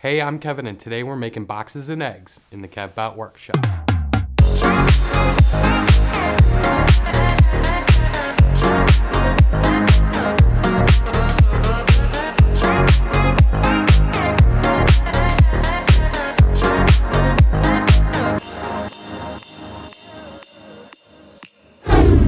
Hey, I'm Kevin, and today we're making boxes and eggs in the Kevbotworkshop.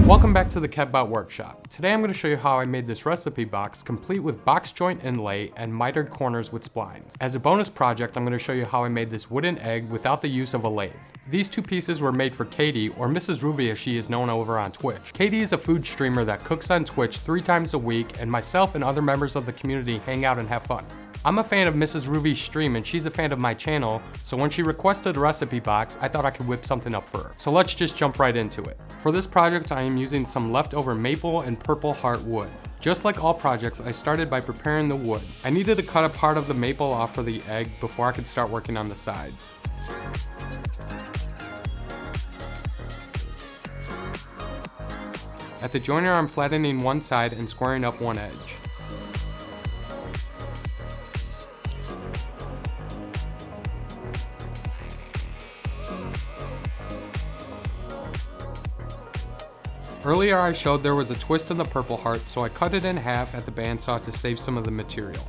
Welcome back to the Kevbotworkshop. Today I'm going to show you how I made this recipe box complete with box joint inlay and mitered corners with splines. As a bonus project, I'm going to show you how I made this wooden egg without the use of a lathe. These two pieces were made for Katie, or MrsRuvi as she is known over on Twitch. Katie is a food streamer that cooks on Twitch 3 times a week, and myself and other members of the community hang out and have fun. I'm a fan of MrsRuvi's stream and she's a fan of my channel, so when she requested a recipe box, I thought I could whip something up for her. So let's just jump right into it. For this project, I am using some leftover maple and purple heart wood. Just like all projects, I started by preparing the wood. I needed to cut a part of the maple off for the egg before I could start working on the sides. At the joiner, I'm flattening one side and squaring up one edge. Earlier I showed there was a twist in the purple heart, so I cut it in half at the bandsaw to save some of the material.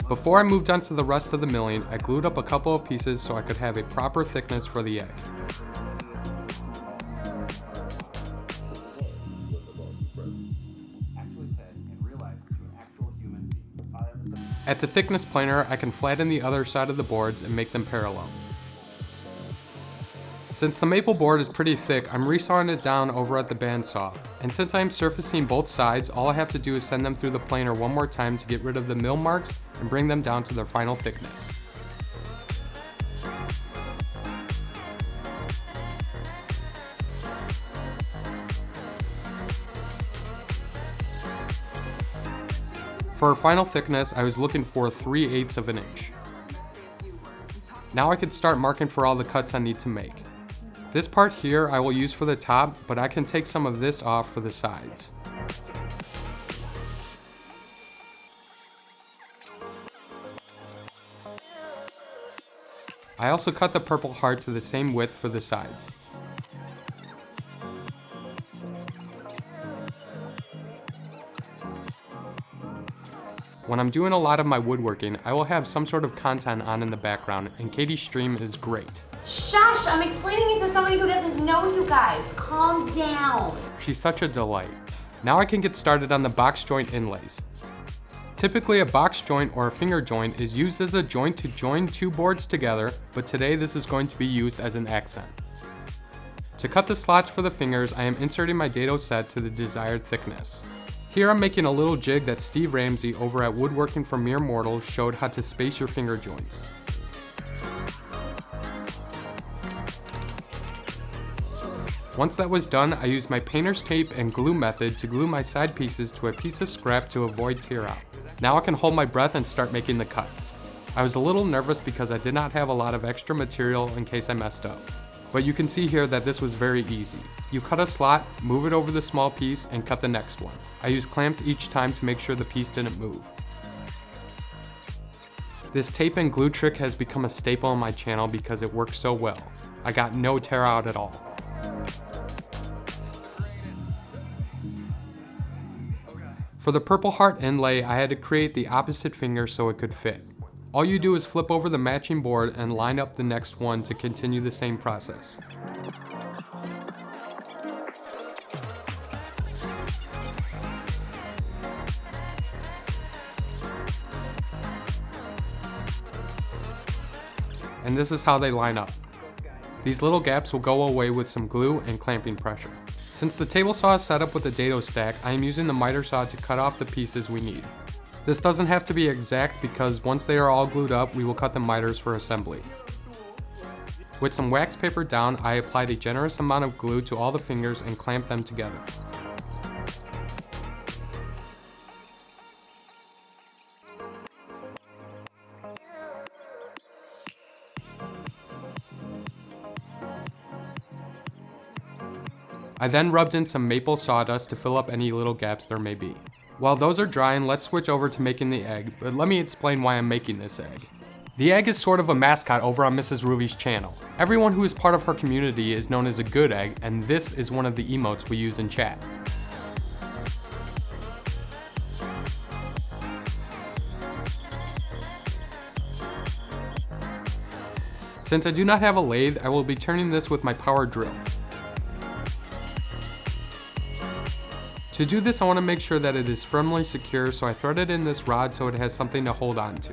Before I moved on to the rest of the milling, I glued up a couple of pieces so I could have a proper thickness for the egg. At the thickness planer, I can flatten the other side of the boards and make them parallel. Since the maple board is pretty thick, I'm resawing it down over at the bandsaw. And since I'm surfacing both sides, all I have to do is send them through the planer one more time to get rid of the mill marks and bring them down to their final thickness. For our final thickness, I was looking for 3/8 of an inch. Now I can start marking for all the cuts I need to make. This part here I will use for the top, but I can take some of this off for the sides. I also cut the purple heart to the same width for the sides. When I'm doing a lot of my woodworking, I will have some sort of content on in the background, and Katie's stream is great. Shush! I'm explaining it to somebody who doesn't know you guys. Calm down. She's such a delight. Now I can get started on the box joint inlays. Typically a box joint or a finger joint is used as a joint to join two boards together, but today this is going to be used as an accent. To cut the slots for the fingers, I am inserting my dado set to the desired thickness. Here I'm making a little jig that Steve Ramsey over at Woodworking for Mere Mortals showed how to space your finger joints. Once that was done, I used my painter's tape and glue method to glue my side pieces to a piece of scrap to avoid tear out. Now I can hold my breath and start making the cuts. I was a little nervous because I did not have a lot of extra material in case I messed up. But you can see here that this was very easy. You cut a slot, move it over the small piece, and cut the next one. I used clamps each time to make sure the piece didn't move. This tape and glue trick has become a staple on my channel because it works so well. I got no tear out at all. For the purple heart inlay, I had to create the opposite finger so it could fit. All you do is flip over the matching board and line up the next one to continue the same process. And this is how they line up. These little gaps will go away with some glue and clamping pressure. Since the table saw is set up with a dado stack, I am using the miter saw to cut off the pieces we need. This doesn't have to be exact because once they are all glued up, we will cut the miters for assembly. With some wax paper down, I applied a generous amount of glue to all the fingers and clamped them together. I then rubbed in some maple sawdust to fill up any little gaps there may be. While those are drying, let's switch over to making the egg, but let me explain why I'm making this egg. The egg is sort of a mascot over on MrsRuvi's channel. Everyone who is part of her community is known as a good egg, and this is one of the emotes we use in chat. Since I do not have a lathe, I will be turning this with my power drill. To do this, I want to make sure that it is firmly secure, so I threaded in this rod so it has something to hold on to.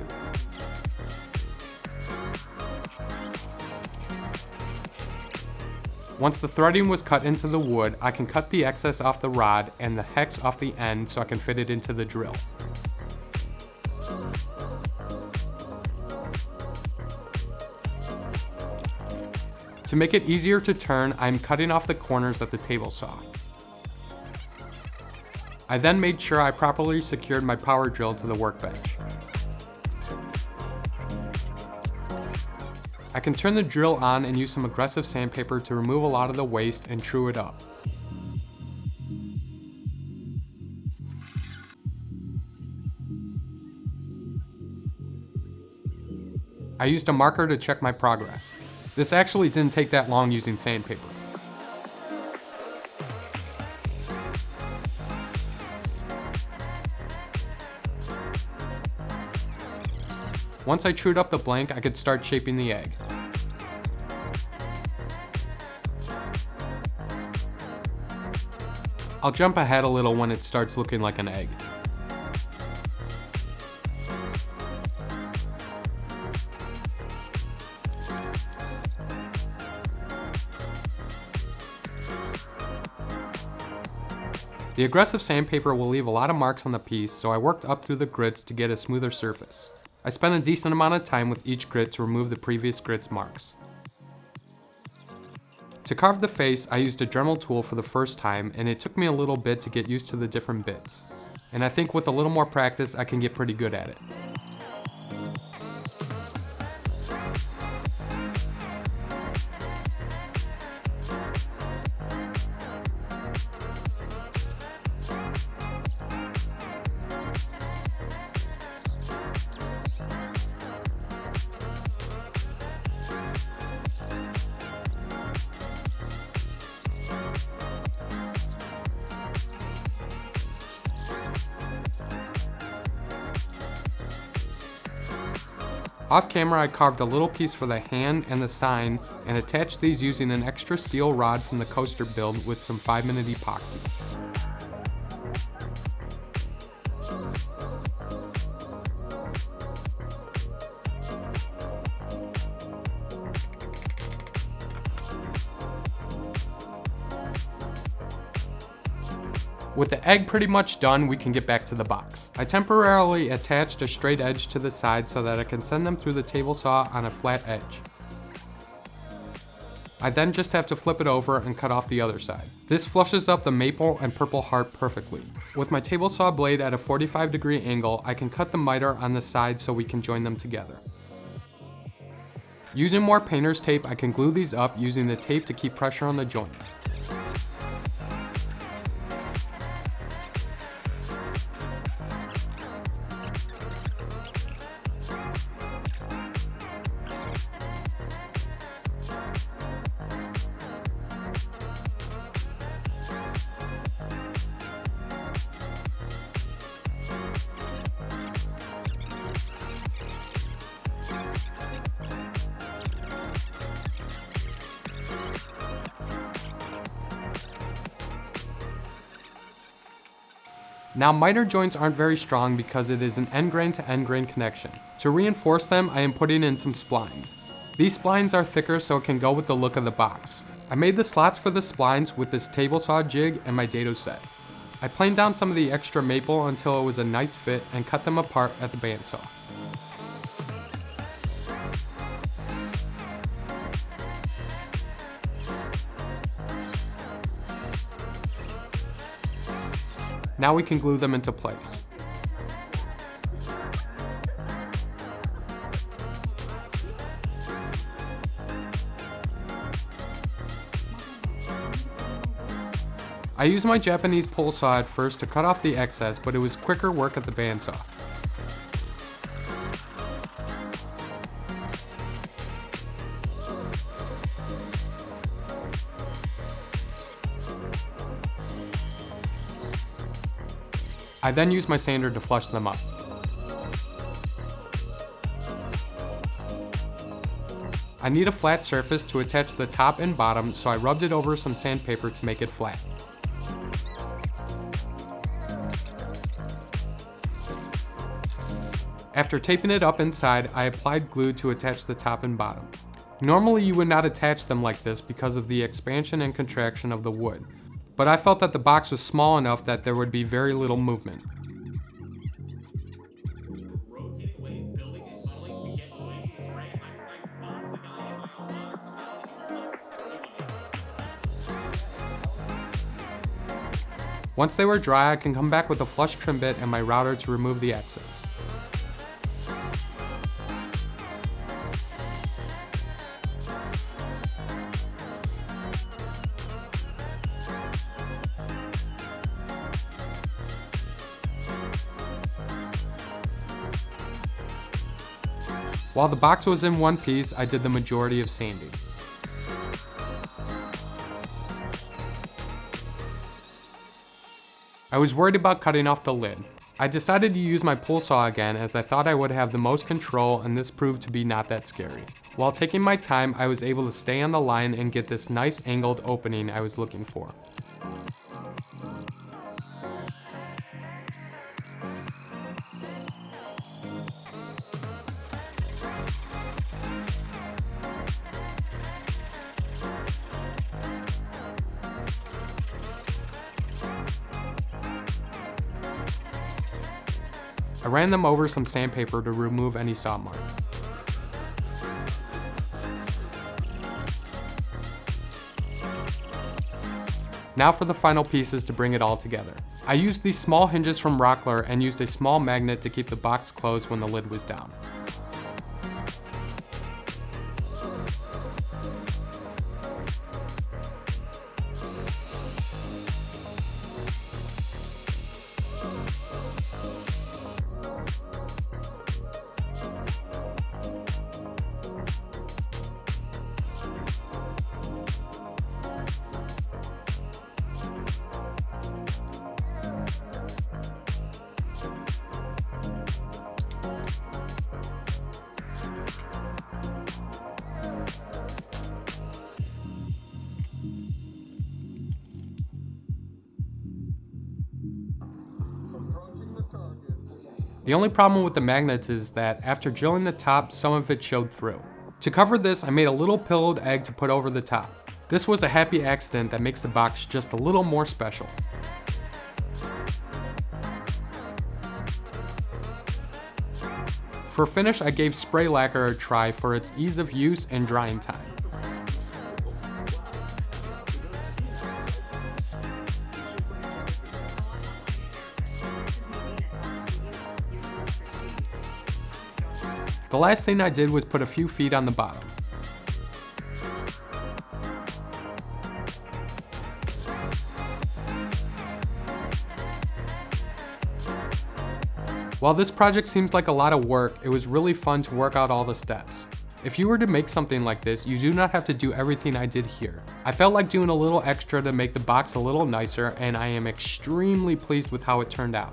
Once the threading was cut into the wood, I can cut the excess off the rod and the hex off the end so I can fit it into the drill. To make it easier to turn, I'm cutting off the corners at the table saw. I then made sure I properly secured my power drill to the workbench. I can turn the drill on and use some aggressive sandpaper to remove a lot of the waste and true it up. I used a marker to check my progress. This actually didn't take that long using sandpaper. Once I trued up the blank, I could start shaping the egg. I'll jump ahead a little when it starts looking like an egg. The aggressive sandpaper will leave a lot of marks on the piece, so I worked up through the grits to get a smoother surface. I spent a decent amount of time with each grit to remove the previous grit's marks. To carve the face, I used a Dremel tool for the first time, and it took me a little bit to get used to the different bits. And I think with a little more practice, I can get pretty good at it. Off camera, I carved a little piece for the hand and the sign and attached these using an extra steel rod from the coaster build with some 5-minute epoxy. With the egg pretty much done, we can get back to the box. I temporarily attached a straight edge to the side so that I can send them through the table saw on a flat edge. I then just have to flip it over and cut off the other side. This flushes up the maple and purple heart perfectly. With my table saw blade at a 45-degree angle, I can cut the miter on the side so we can join them together. Using more painter's tape, I can glue these up using the tape to keep pressure on the joints. Now miter joints aren't very strong because it is an end grain to end grain connection. To reinforce them, I am putting in some splines. These splines are thicker so it can go with the look of the box. I made the slots for the splines with this table saw jig and my dado set. I planed down some of the extra maple until it was a nice fit and cut them apart at the bandsaw. Now we can glue them into place. I used my Japanese pole saw at first to cut off the excess, but it was quicker work at the bandsaw. I then used my sander to flush them up. I need a flat surface to attach the top and bottom, so I rubbed it over some sandpaper to make it flat. After taping it up inside, I applied glue to attach the top and bottom. Normally you would not attach them like this because of the expansion and contraction of the wood, but I felt that the box was small enough that there would be very little movement. Once they were dry, I can come back with a flush trim bit and my router to remove the excess. While the box was in one piece, I did the majority of sanding. I was worried about cutting off the lid. I decided to use my pull saw again as I thought I would have the most control, and this proved to be not that scary. While taking my time, I was able to stay on the line and get this nice angled opening I was looking for. I ran them over some sandpaper to remove any saw mark. Now for the final pieces to bring it all together. I used these small hinges from Rockler and used a small magnet to keep the box closed when the lid was down. The only problem with the magnets is that after drilling the top, some of it showed through. To cover this, I made a little pillowed egg to put over the top. This was a happy accident that makes the box just a little more special. For finish, I gave spray lacquer a try for its ease of use and drying time. The last thing I did was put a few feet on the bottom. While this project seems like a lot of work, it was really fun to work out all the steps. If you were to make something like this, you do not have to do everything I did here. I felt like doing a little extra to make the box a little nicer, and I am extremely pleased with how it turned out.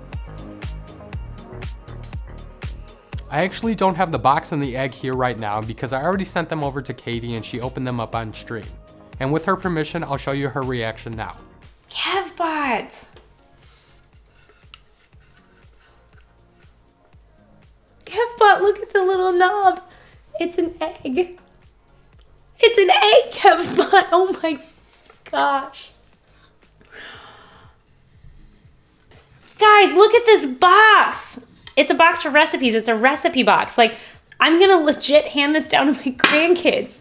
I actually don't have the box and the egg here right now because I already sent them over to Katie and she opened them up on stream. And with her permission, I'll show you her reaction now. Kevbot! Kevbot, look at the little knob. It's an egg. It's an egg, Kevbot. Oh my gosh. Guys, look at this box. It's a box for recipes. It's a recipe box. Like, I'm gonna legit hand this down to my grandkids.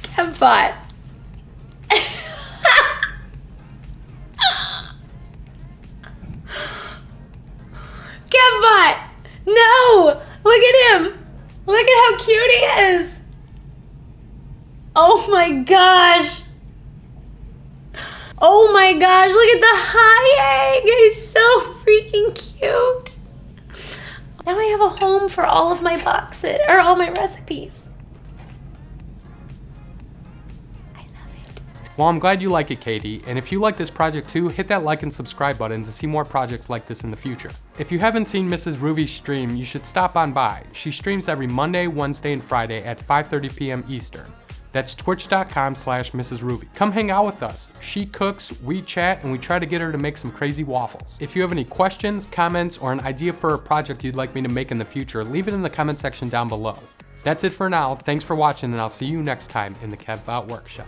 Kevbot. Kevbot! cute he is. Oh my gosh. Oh my gosh, look at the high egg. It's so freaking cute. Now I have a home for all of my boxes, or all my recipes. I love it. Well, I'm glad you like it, Katie, and if you like this project too, hit that like and subscribe button to see more projects like this in the future. If you haven't seen MrsRuvi's stream, you should stop on by. She streams every Monday, Wednesday, and Friday at 5:30 p.m. Eastern. That's twitch.com/MrsRuvi. Come hang out with us. She cooks, we chat, and we try to get her to make some crazy waffles. If you have any questions, comments, or an idea for a project you'd like me to make in the future, leave it in the comment section down below. That's it for now. Thanks for watching, and I'll see you next time in the Kevbot Workshop.